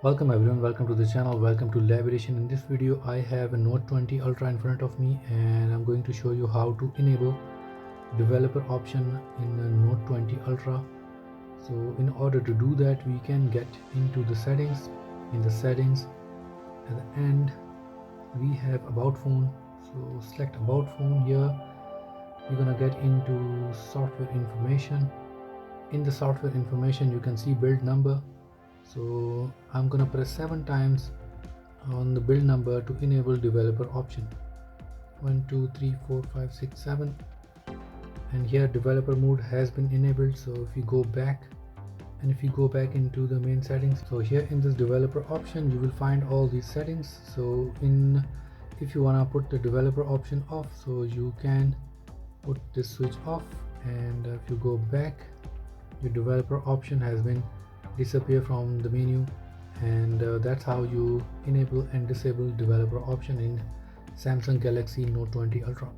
Welcome everyone, welcome to the channel, welcome to Lab Edition. In this video I have a Note 20 Ultra in front of me and I'm going to show you how to enable developer option in the Note 20 Ultra. So in order to do that, we can get into the settings. In the settings at the end we have about phone, so select about phone. Here you're gonna get into software information. In the software information you can see build number, so I'm gonna press 7 times on the build number to enable developer option. 1 2 3 4 5 6 7, and here developer mode has been enabled. So if you go back into the main settings, so here in this developer option you will find all these settings. So if you want to put the developer option off, so you can put this switch off, and if you go back, your developer option has been disappear from the menu, and that's how you enable and disable developer option in Samsung Galaxy Note 20 Ultra.